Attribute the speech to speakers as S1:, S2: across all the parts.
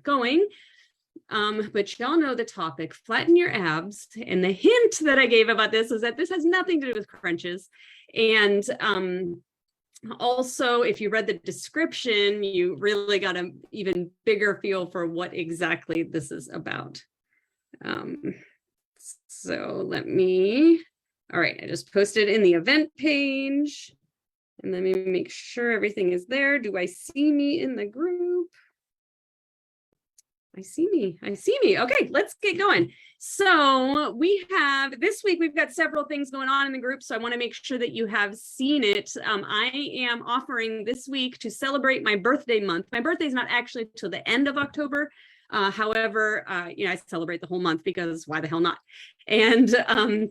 S1: going. But y'all know the topic, flatten your abs. And the hint that I gave about this is that this has nothing to do with crunches. And also, if you read the description, you really got an even bigger feel for what exactly this is about. So let me, all right, I just posted in the event page. And let me make sure everything is there. Do I see me in the group? I see me. Okay, let's get going. So we have, this week, we've got several things going on in the group. So I want to make sure that you have seen it. I am offering this week to celebrate my birthday month. My birthday is not actually till the end of October. However, I celebrate the whole month because why the hell not? And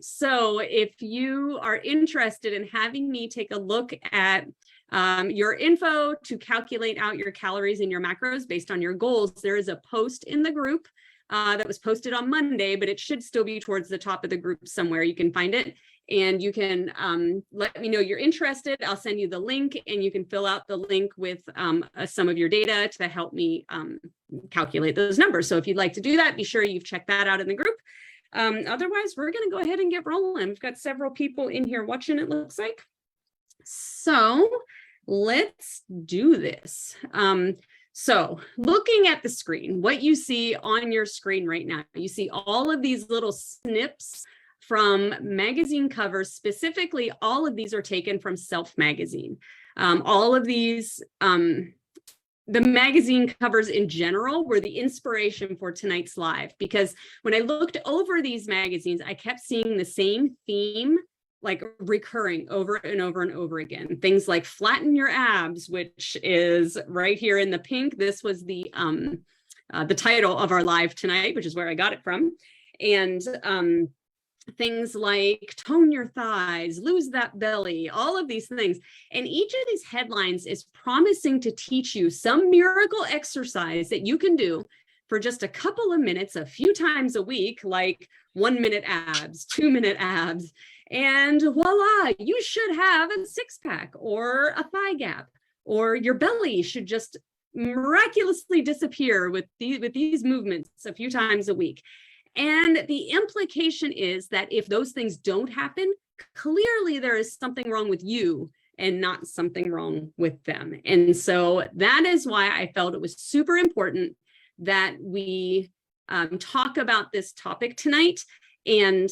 S1: so if you are interested in having me take a look at your info to calculate out your calories and your macros based on your goals, there is a post in the group that was posted on Monday, but it should still be towards the top of the group somewhere. You can find it and you can let me know you're interested. I'll send you the link and you can fill out the link with some of your data to help me calculate those numbers. So if you'd like to do that, be sure you've checked that out in the group. Otherwise, we're going to go ahead and get rolling. We've got several people in here watching, it looks like. So let's do this. So looking at the screen, what you see on your screen right now, you see all of these little snips from magazine covers. Specifically, all of these are taken from Self magazine. All of these, the magazine covers in general were the inspiration for tonight's live, because when I looked over these magazines, I kept seeing the same theme like recurring over and over and over again. Things like flatten your abs, which is right here in the pink. This was the title of our live tonight, which is where I got it from. And things like tone your thighs, lose that belly, all of these things. And each of these headlines is promising to teach you some miracle exercise that you can do for just a couple of minutes, a few times a week, like 1 minute abs, 2 minute abs. And voila, you should have a six-pack or a thigh gap, or your belly should just miraculously disappear with these movements a few times a week. And the implication is that if those things don't happen, clearly there is something wrong with you and not something wrong with them. And so that is why I felt it was super important that we talk about this topic tonight and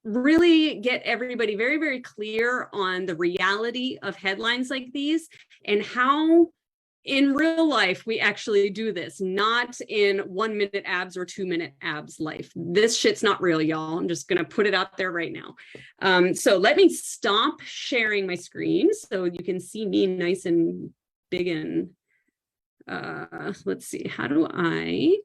S1: really get everybody very, very clear on the reality of headlines like these and how in real life we actually do this, not in 1 minute abs or 2 minute abs life. This shit's not real, y'all. I'm just gonna put it out there right now. So let me stop sharing my screen so you can see me nice and big. And let's see, how do I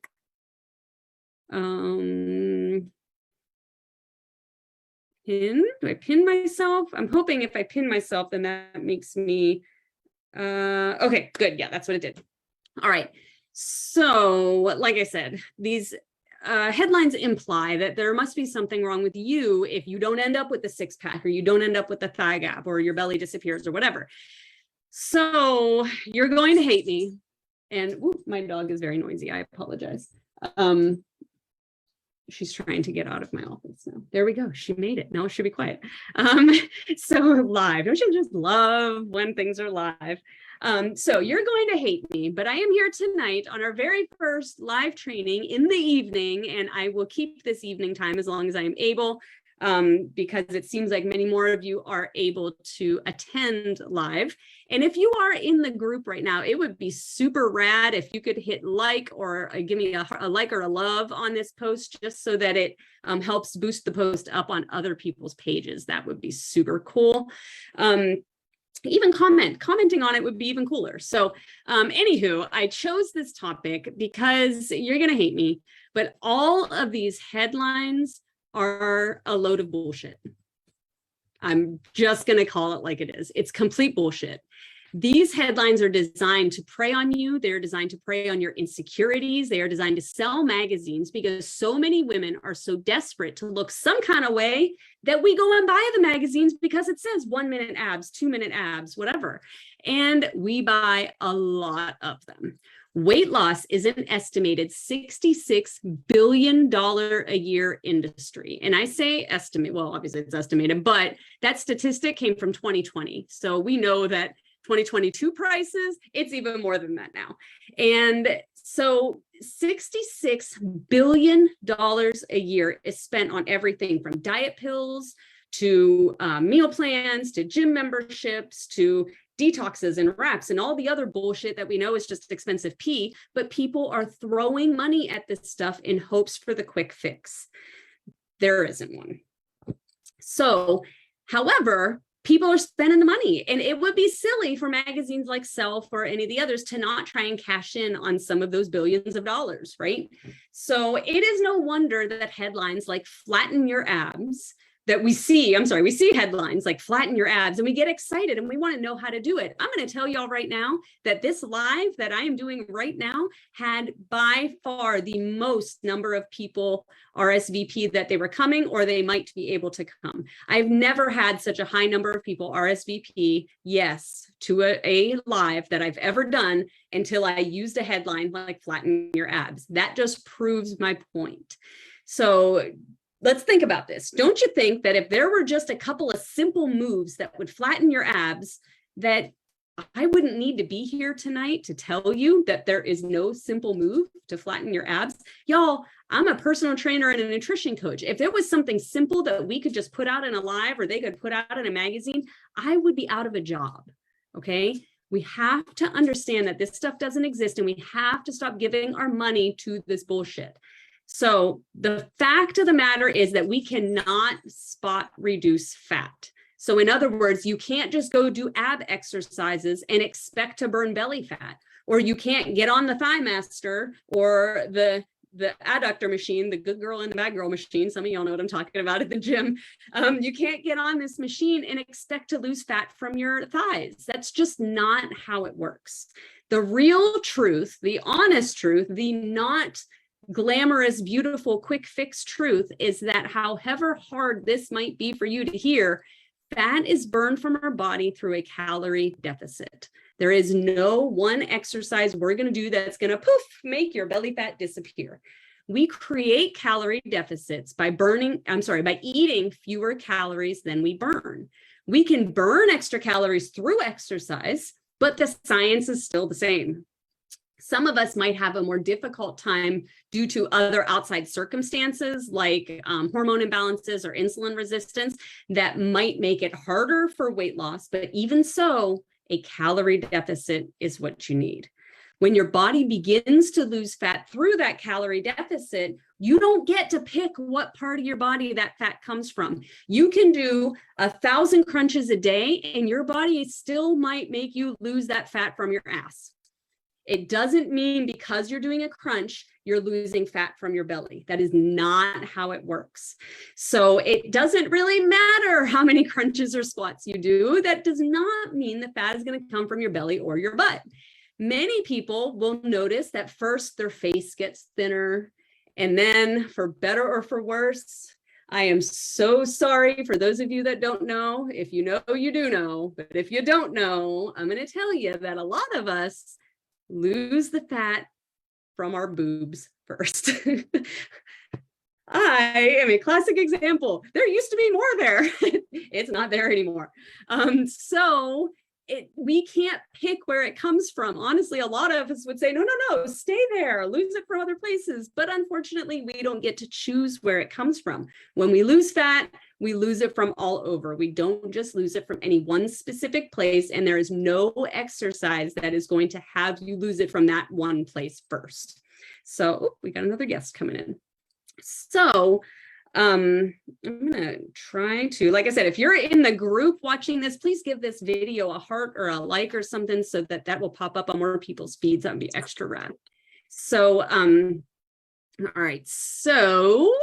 S1: pin? Do I pin myself? I'm hoping if I pin myself, then that makes me, okay, good. Yeah, that's what it did. All right. So like I said, these headlines imply that there must be something wrong with you if you don't end up with the six pack, or you don't end up with the thigh gap, or your belly disappears or whatever. So you're going to hate me. And whoop, my dog is very noisy. I apologize. She's trying to get out of my office now. There we go. She made it. Now it should be quiet. So live. Don't you just love when things are live? So you're going to hate me, but I am here tonight on our very first live training in the evening, and I will keep this evening time as long as I am able, because it seems like many more of you are able to attend live. And if you are in the group right now, it would be super rad if you could hit like or give me a like or a love on this post, just so that it helps boost the post up on other people's pages. That would be super cool. Even commenting on it would be even cooler. So anywho, I chose this topic because you're going to hate me, but all of these headlines are a load of bullshit. I'm just going to call it like it is. It's complete bullshit. These headlines are designed to prey on you. They're designed to prey on your insecurities. They are designed to sell magazines, because so many women are so desperate to look some kind of way that we go and buy the magazines because it says 1 minute abs, 2 minute abs, whatever. And we buy a lot of them. Weight loss is an estimated $66 billion a year industry. And I say estimate, well, obviously it's estimated, but that statistic came from 2020. So we know that 2022 prices, it's even more than that now. And so $66 billion a year is spent on everything from diet pills to meal plans, to gym memberships, to detoxes and wraps and all the other bullshit that we know is just expensive pee, but people are throwing money at this stuff in hopes for the quick fix. There isn't one. So, however, people are spending the money, and it would be silly for magazines like Self or any of the others to not try and cash in on some of those billions of dollars, right? So it is no wonder that headlines like flatten your abs that we see headlines like flatten your abs, and we get excited and we want to know how to do it. I'm going to tell y'all right now that this live that I am doing right now had by far the most number of people RSVP that they were coming or they might be able to come. I've never had such a high number of people RSVP yes to a live that I've ever done until I used a headline like flatten your abs. That just proves my point. So let's think about this. Don't you think that if there were just a couple of simple moves that would flatten your abs, that I wouldn't need to be here tonight to tell you that there is no simple move to flatten your abs? Y'all, I'm a personal trainer and a nutrition coach. If there was something simple that we could just put out in a live or they could put out in a magazine, I would be out of a job, okay? We have to understand that this stuff doesn't exist and we have to stop giving our money to this bullshit. So the fact of the matter is that we cannot spot reduce fat. So in other words, you can't just go do ab exercises and expect to burn belly fat, or you can't get on the Thigh Master or the adductor machine, the good girl and the bad girl machine. Some of y'all know what I'm talking about at the gym. You can't get on this machine and expect to lose fat from your thighs. That's just not how it works. The real truth, the honest truth, the not glamorous, beautiful, quick fix truth is that however hard this might be for you to hear, fat is burned from our body through a calorie deficit. There is no one exercise we're going to do that's going to poof, make your belly fat disappear. We create calorie deficits by eating fewer calories than we burn. We can burn extra calories through exercise, but the science is still the same. Some of us might have a more difficult time due to other outside circumstances like hormone imbalances or insulin resistance that might make it harder for weight loss. But even so, a calorie deficit is what you need. When your body begins to lose fat through that calorie deficit, you don't get to pick what part of your body that fat comes from. You can do 1,000 crunches a day and your body still might make you lose that fat from your ass. It doesn't mean because you're doing a crunch, you're losing fat from your belly. That is not how it works. So it doesn't really matter how many crunches or squats you do. That does not mean the fat is going to come from your belly or your butt. Many people will notice that first their face gets thinner, and then for better or for worse, I am so sorry for those of you that don't know. If you know, you do know. But if you don't know, I'm going to tell you that a lot of us lose the fat from our boobs first. I am a classic example. There used to be more there. It's not there anymore. We can't pick where it comes from. Honestly, a lot of us would say, no, stay there, lose it from other places. But unfortunately, we don't get to choose where it comes from. When we lose fat, we lose it from all over. We don't just lose it from any one specific place. And there is no exercise that is going to have you lose it from that one place first. So we got another guest coming in. So I'm going to try to, like I said, if you're in the group watching this, please give this video a heart or a like or something so that will pop up on more people's feeds. That would be extra rad. So, all right. So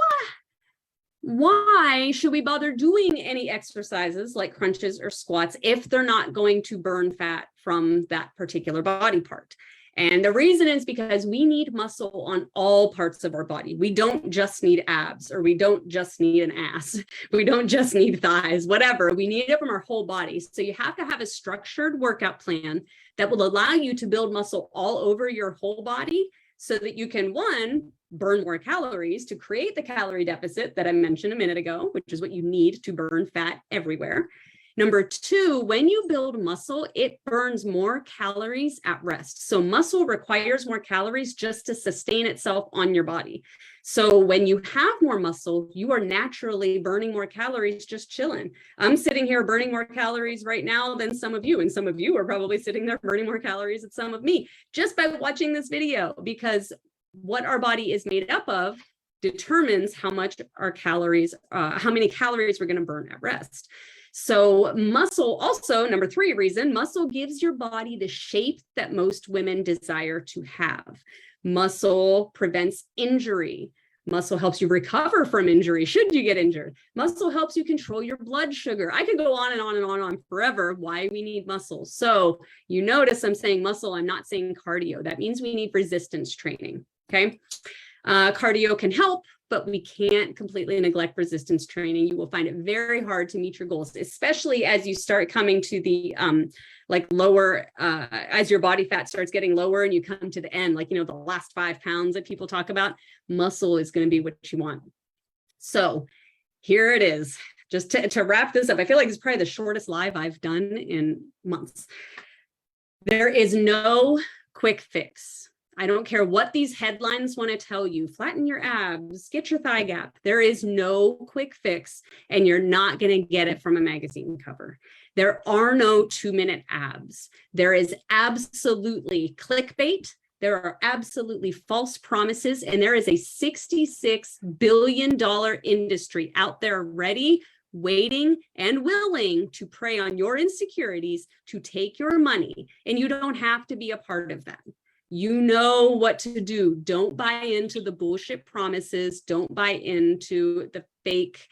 S1: why should we bother doing any exercises like crunches or squats if they're not going to burn fat from that particular body part? And the reason is because we need muscle on all parts of our body. We don't just need abs, or we don't just need an ass. We don't just need thighs, whatever. We need it from our whole body. So you have to have a structured workout plan that will allow you to build muscle all over your whole body so that you can, one, burn more calories to create the calorie deficit that I mentioned a minute ago, which is what you need to burn fat everywhere. Number two, when you build muscle, it burns more calories at rest. So muscle requires more calories just to sustain itself on your body. So when you have more muscle, you are naturally burning more calories just chilling. I'm sitting here burning more calories right now than some of you, and some of you are probably sitting there burning more calories than some of me just by watching this video, because what our body is made up of determines how much our calories, how many calories we're going to burn at rest. So muscle also, number three reason, muscle gives your body the shape that most women desire to have. Muscle prevents injury. Muscle helps you recover from injury should you get injured. Muscle helps you control your blood sugar. I could go on and on and on and on forever why we need muscle. So you notice I'm saying muscle, I'm not saying cardio. That means we need resistance training, okay? Cardio can help, but we can't completely neglect resistance training. You will find it very hard to meet your goals, especially as you start coming to the like lower, as your body fat starts getting lower and you come to the end, like, you know, the last 5 pounds that people talk about, muscle is going to be what you want. So here it is. Just to wrap this up, I feel like it's probably the shortest live I've done in months. There is no quick fix. I don't care what these headlines want to tell you, flatten your abs, get your thigh gap. There is no quick fix, and you're not going to get it from a magazine cover. There are no 2-minute abs. There is absolutely clickbait. There are absolutely false promises, and there is a $66 billion industry out there ready, waiting, and willing to prey on your insecurities to take your money, and you don't have to be a part of that. You know what to do. Don't buy into the bullshit promises. Don't buy into the fake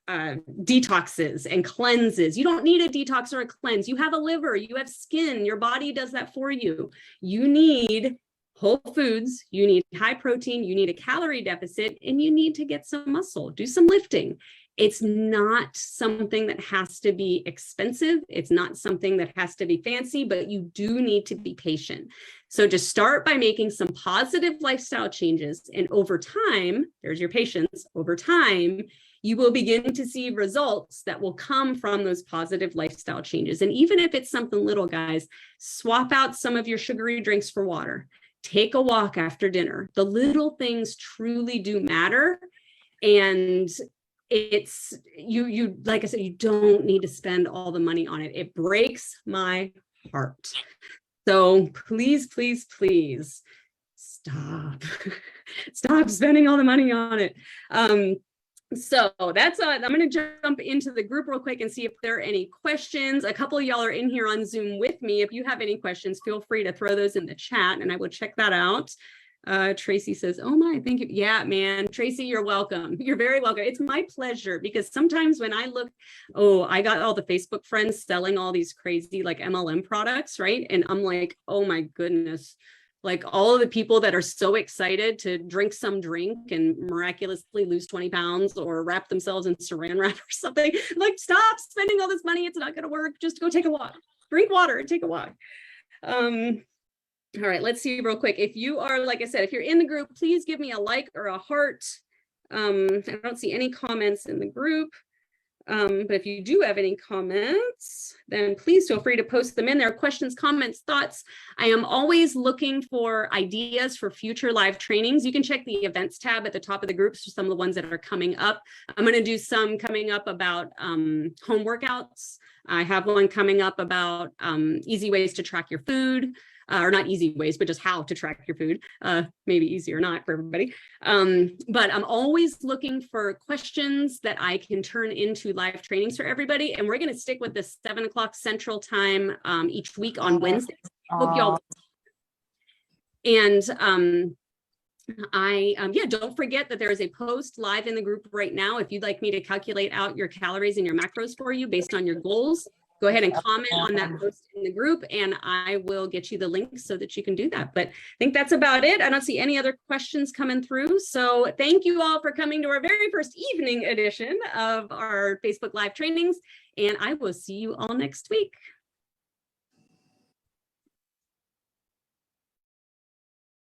S1: detoxes and cleanses. You don't need a detox or a cleanse. You have a liver, you have skin, your body does that for you. You need whole foods, you need high protein, you need a calorie deficit, and you need to get some muscle, do some lifting. It's not something that has to be expensive. It's not something that has to be fancy, but you do need to be patient. So just start by making some positive lifestyle changes. And over time, there's your patience, over time, you will begin to see results that will come from those positive lifestyle changes. And even if it's something little, guys, swap out some of your sugary drinks for water. Take a walk after dinner. The little things truly do matter. And it's you like I said, you don't need to spend all the money on it. It breaks my heart. So please, please, please stop spending all the money on it. So that's I'm going to jump into the group real quick and see if there are any questions. A couple of y'all are in here on Zoom with me. If you have any questions, feel free to throw those in the chat and I will check that out. Tracy says, oh my, thank you. Yeah, man, Tracy, you're welcome. You're very welcome. It's my pleasure, because sometimes when I look, I got all the Facebook friends selling all these crazy like MLM products, right? And I'm like, oh my goodness, like all of the people that are so excited to drink some drink and miraculously lose 20 pounds or wrap themselves in saran wrap or something, like, stop spending all this money. It's not going to work. Just go take a walk, drink water, take a walk. All right, let's see real quick. If you are, like I said, if you're in the group, please give me a like or a heart. I don't see any comments in the group, but if you do have any comments, then please feel free to post them in there. Questions, comments, thoughts. I am always looking for ideas for future live trainings. You can check the events tab at the top of the groups for some of the ones that are coming up. I'm going to do some coming up about home workouts. I have one coming up about easy ways to track your food. Or not easy ways, but just how to track your food. Maybe easy or not for everybody. But I'm always looking for questions that I can turn into live trainings for everybody. And we're going to stick with the 7 o'clock Central Time each week on Wednesdays. Hope y'all. And yeah, don't forget that there is a post live in the group right now. If you'd like me to calculate out your calories and your macros for you based on your goals, go ahead and comment on that post in the group, and I will get you the link so that you can do that. But I think that's about it. I don't see any other questions coming through. So thank you all for coming to our very first evening edition of our Facebook Live trainings, and I will see you all next week.